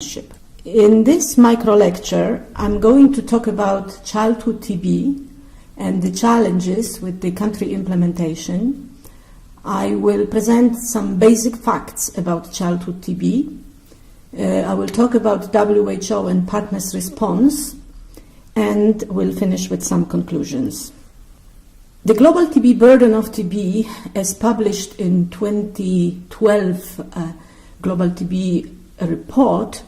In this micro lecture, I'm going to talk about childhood TB and the challenges with the country implementation. I will present some basic facts about childhood TB. I will talk about WHO and partners' response, and we'll finish with some conclusions. The global TB burden of TB, as published in 2012 Global TB report,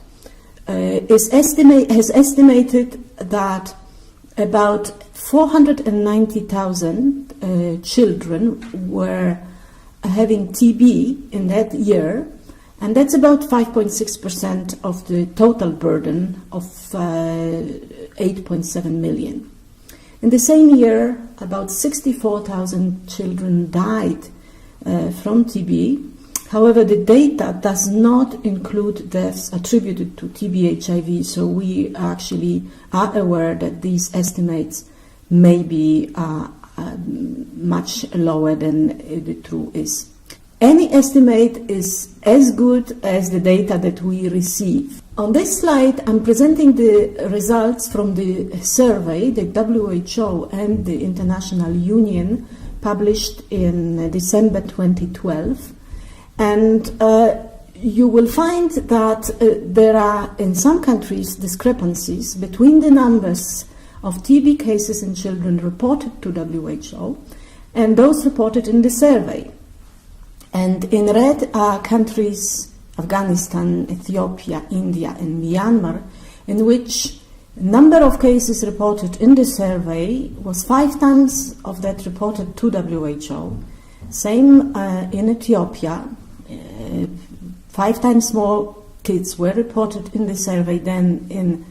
has estimated that about 490,000 children were having TB in that year, and that's about 5.6% of the total burden of 8.7 million. In the same year, about 64,000 children died from TB. However, the data does not include deaths attributed to TB-HIV, so we actually are aware that these estimates may be much lower than the truth is. Any estimate is as good as the data that we receive. On this slide, I'm presenting the results from the survey the WHO and the International Union published in December 2012. And you will find that there are, in some countries, discrepancies between the numbers of TB cases in children reported to WHO and those reported in the survey. And in red are countries, Afghanistan, Ethiopia, India, and Myanmar, in which number of cases reported in the survey was 5 times of that reported to WHO. Same in Ethiopia. 5 times more kids were reported in the survey than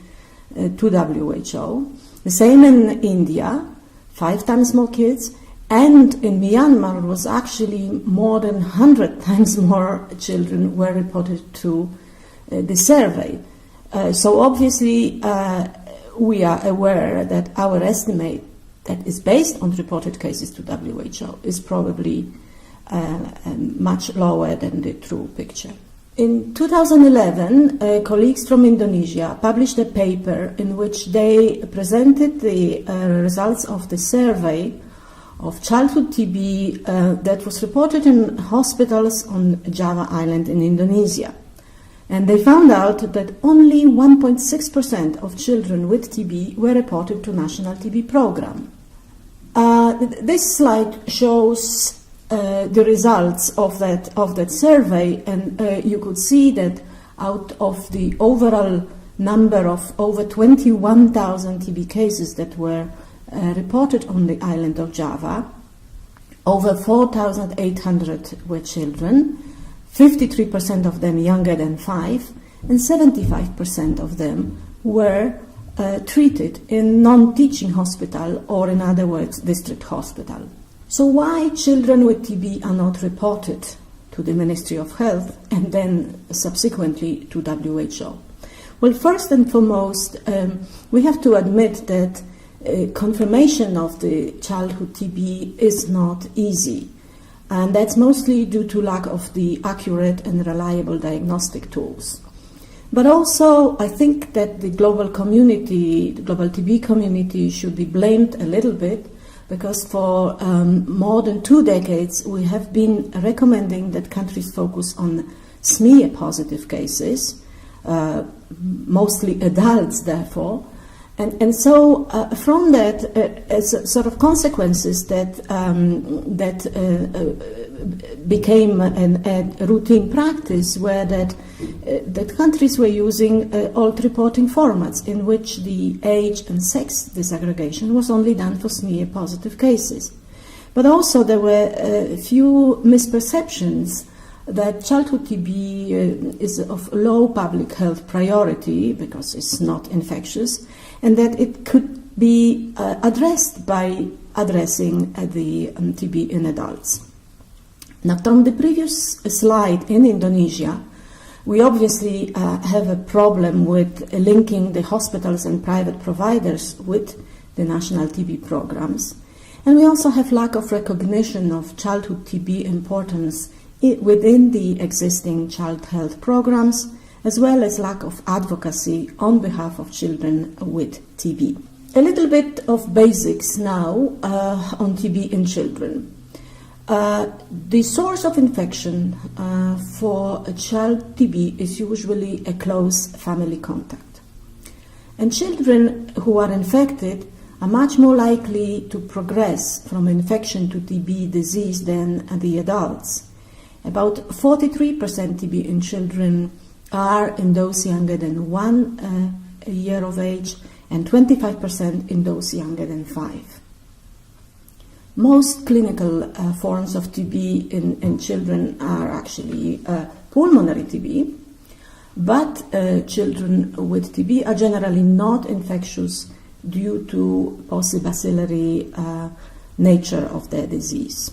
to WHO. The same in India, 5 times more kids, and in Myanmar was actually more than 100 times more children were reported to the survey. So obviously we are aware that our estimate that is based on reported cases to WHO is probably much lower than the true picture. In 2011, colleagues from Indonesia published a paper in which they presented the results of the survey of childhood TB that was reported in hospitals on Java Island in Indonesia. And they found out that only 1.6% of children with TB were reported to National TB Program. This slide shows the results of that survey, and you could see that out of the overall number of over 21,000 TB cases that were reported on the island of Java, over 4,800 were children, 53% of them younger than 5, and 75% of them were treated in non-teaching hospital, or in other words, district hospital. So why children with TB are not reported to the Ministry of Health and then subsequently to WHO? Well, first and foremost, we have to admit that confirmation of the childhood TB is not easy. And that's mostly due to lack of the accurate and reliable diagnostic tools. But also, I think that the global community, the global TB community, should be blamed a little bit, because for more than 2 decades we have been recommending that countries focus on smear-positive cases, mostly adults therefore, and so from that, as sort of consequences that became a routine practice, were that countries were using old reporting formats in which the age and sex disaggregation was only done for smear-positive cases. But also there were a few misperceptions that childhood TB is of low public health priority because it's not infectious, and that it could be addressed by addressing the TB in adults. Now, from the previous slide in Indonesia, we obviously have a problem with linking the hospitals and private providers with the national TB programs. And we also have lack of recognition of childhood TB importance within the existing child health programs as well as lack of advocacy on behalf of children with TB. A little bit of basics now on TB in children. The source of infection for a child TB is usually a close family contact. And children who are infected are much more likely to progress from infection to TB disease than the adults. About 43% TB in children are in those younger than 1 year of age, and 25% in those younger than 5. Most clinical forms of TB in children are actually pulmonary TB, but children with TB are generally not infectious due to possibacillary nature of their disease.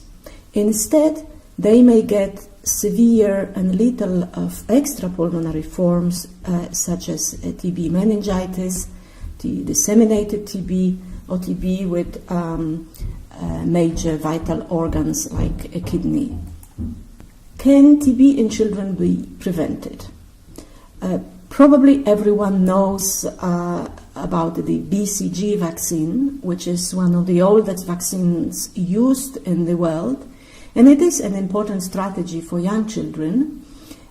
Instead, they may get severe and lethal of extrapulmonary forms such as TB meningitis, disseminated TB, or TB with major vital organs like a kidney. Can TB in children be prevented? Probably everyone knows about the BCG vaccine, which is one of the oldest vaccines used in the world, and it is an important strategy for young children.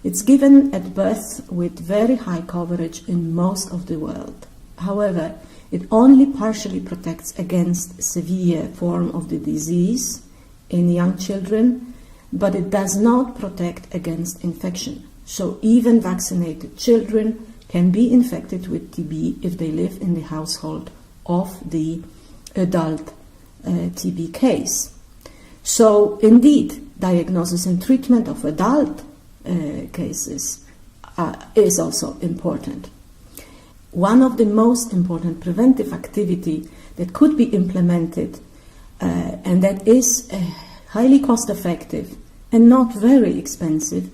It's given at birth with very high coverage in most of the world. However, it only partially protects against severe form of the disease in young children, but it does not protect against infection. So even vaccinated children can be infected with TB if they live in the household of the adult TB case. So indeed, diagnosis and treatment of adult cases is also important. One of the most important preventive activity that could be implemented and that is highly cost-effective and not very expensive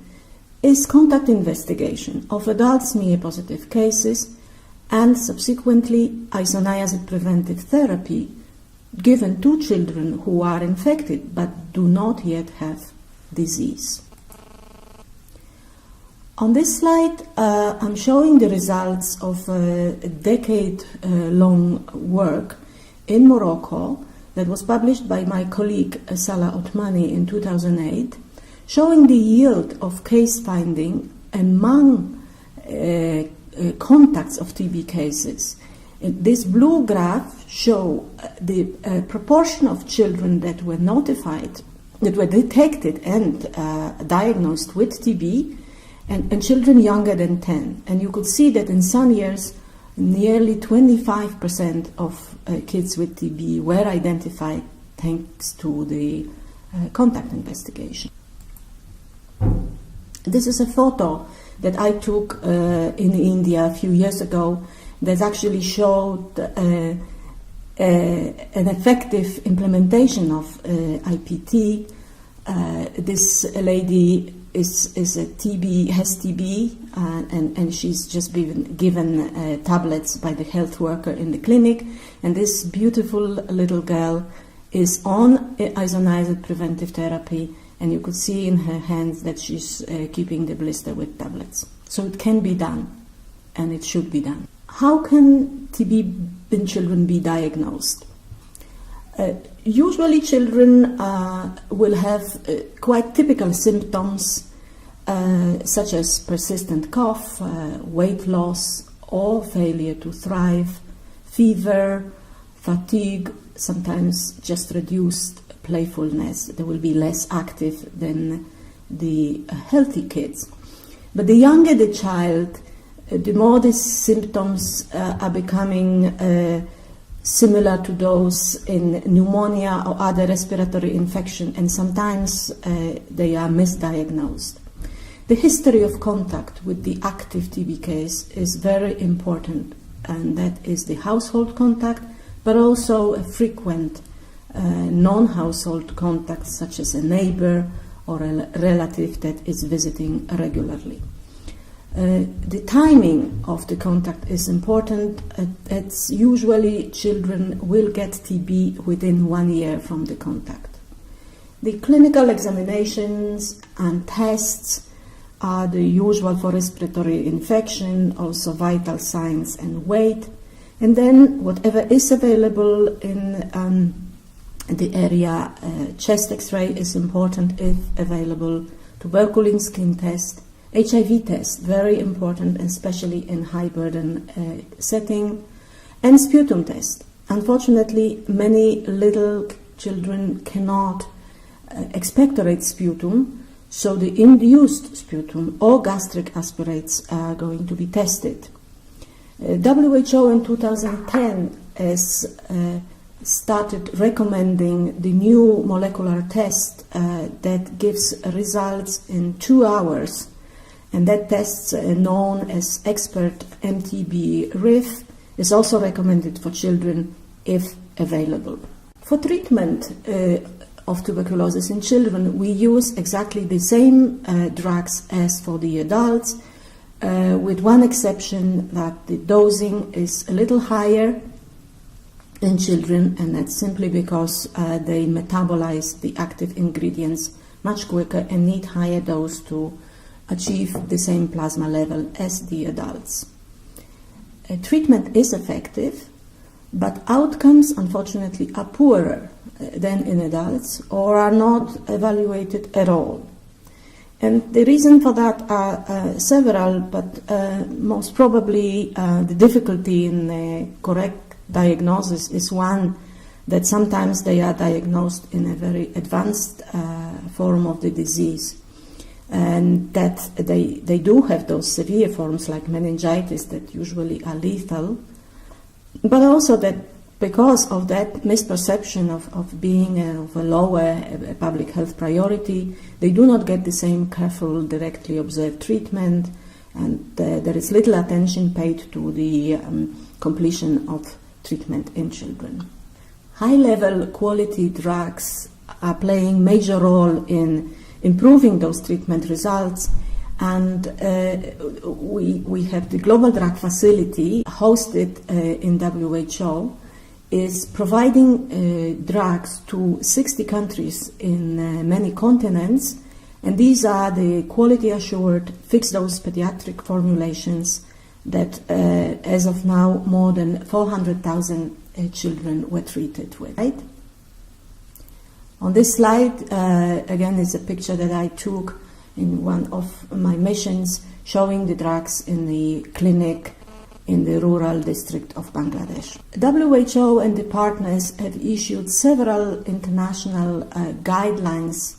is contact investigation of adult smear-positive cases and subsequently isoniazid preventive therapy given to children who are infected but do not yet have disease. On this slide, I'm showing the results of a decade-long work in Morocco that was published by my colleague Salah Othmani in 2008, showing the yield of case finding among contacts of TB cases. This blue graph shows the proportion of children that were notified, that were detected and diagnosed with TB, and children younger than 10. And you could see that in some years, nearly 25% of kids with TB were identified thanks to the contact investigation. This is a photo that I took in India a few years ago that actually showed an effective implementation of IPT. This lady has TB, and she's just been given tablets by the health worker in the clinic, and this beautiful little girl is on isoniazid preventive therapy, and you could see in her hands that she's keeping the blister with tablets. So it can be done, and it should be done. How can TB in children be diagnosed? Usually children will have quite typical symptoms such as persistent cough, weight loss or failure to thrive, fever, fatigue, sometimes just reduced playfulness. They will be less active than the healthy kids. But the younger the child, the more these symptoms are becoming similar to those in pneumonia or other respiratory infection, and sometimes they are misdiagnosed. The history of contact with the active TB case is very important, and that is the household contact, but also a frequent non-household contact, such as a neighbor or a relative that is visiting regularly. The timing of the contact is important. It's usually children will get TB within 1 year from the contact. The clinical examinations and tests are the usual for respiratory infection, also vital signs and weight. And then whatever is available in the area, chest X-ray is important if available, tuberculosis skin test, HIV test, very important, especially in high burden setting, and sputum test. Unfortunately, many little children cannot expectorate sputum, so the induced sputum or gastric aspirates are going to be tested. WHO in 2010 has started recommending the new molecular test that gives results in 2 hours, and that test, known as expert MTB-RIF, is also recommended for children if available. For treatment of tuberculosis in children, we use exactly the same drugs as for the adults, with one exception, that the dosing is a little higher in children, and that's simply because they metabolize the active ingredients much quicker and need higher dose to achieve the same plasma level as the adults. Treatment is effective, but outcomes, unfortunately, are poorer than in adults or are not evaluated at all. And the reason for that are several, but most probably the difficulty in correct diagnosis is one, that sometimes they are diagnosed in a very advanced form of the disease, and that they do have those severe forms like meningitis that usually are lethal, but also that because of that misperception of being of a lower public health priority, they do not get the same careful, directly observed treatment, and there is little attention paid to the completion of treatment in children. High-level quality drugs are playing major role in improving those treatment results, and we have the Global Drug Facility hosted in WHO is providing drugs to 60 countries in many continents, and these are the quality assured fixed dose pediatric formulations that as of now more than 400,000 children were treated with. Right? On this slide, again, is a picture that I took in one of my missions showing the drugs in the clinic in the rural district of Bangladesh. WHO and the partners have issued several international guidelines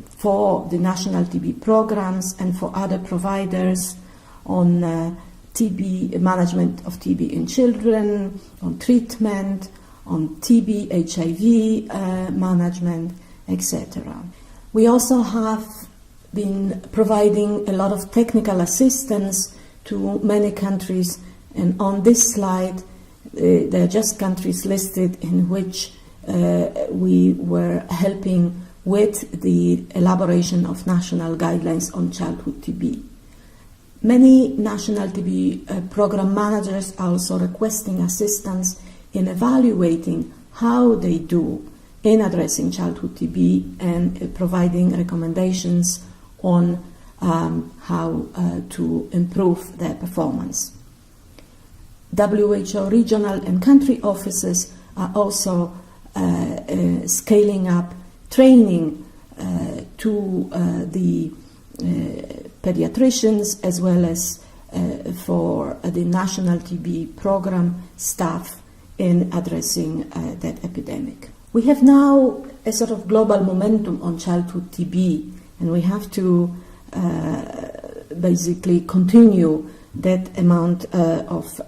for the national TB programs and for other providers on TB, management of TB in children, on treatment, on TB, HIV management, etc. We also have been providing a lot of technical assistance to many countries, and on this slide there are just countries listed in which we were helping with the elaboration of national guidelines on childhood TB. Many national TB program managers are also requesting assistance in evaluating how they do in addressing childhood TB and providing recommendations on how to improve their performance. WHO regional and country offices are also scaling up training to the pediatricians as well as for the national TB program staff in addressing that epidemic. We have now a sort of global momentum on childhood TB, and we have to basically continue that amount of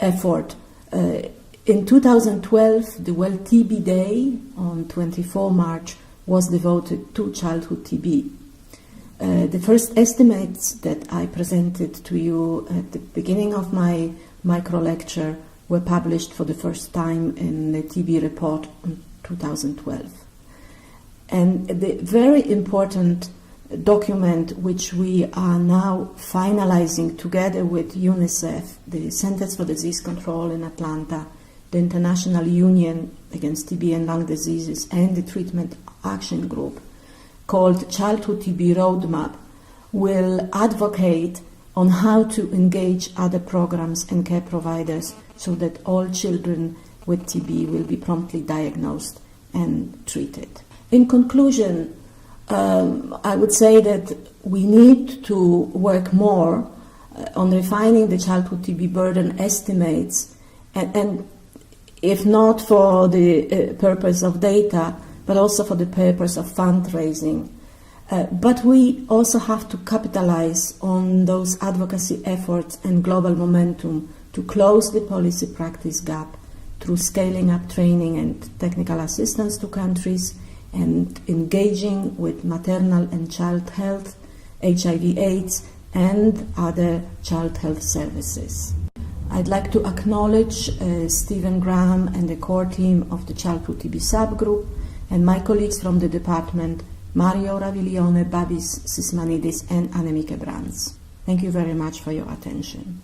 effort. In 2012, the World TB Day on 24 March was devoted to childhood TB. The first estimates that I presented to you at the beginning of my micro lecture were published for the first time in the TB report in 2012. And the very important document which we are now finalizing together with UNICEF, the Centers for Disease Control in Atlanta, the International Union Against TB and Lung Diseases, and the Treatment Action Group, called Childhood TB Roadmap will advocate on how to engage other programs and care providers so that all children with TB will be promptly diagnosed and treated. In conclusion, I would say that we need to work more on refining the childhood TB burden estimates, and if not for the purpose of data, but also for the purpose of fundraising. But we also have to capitalize on those advocacy efforts and global momentum to close the policy practice gap through scaling up training and technical assistance to countries and engaging with maternal and child health, HIV/AIDS, and other child health services. I'd like to acknowledge Stephen Graham and the core team of the Childhood TB subgroup and my colleagues from the department, Mario Raviglione, Babis Sismanidis, and Annemieke Brands. Thank you very much for your attention.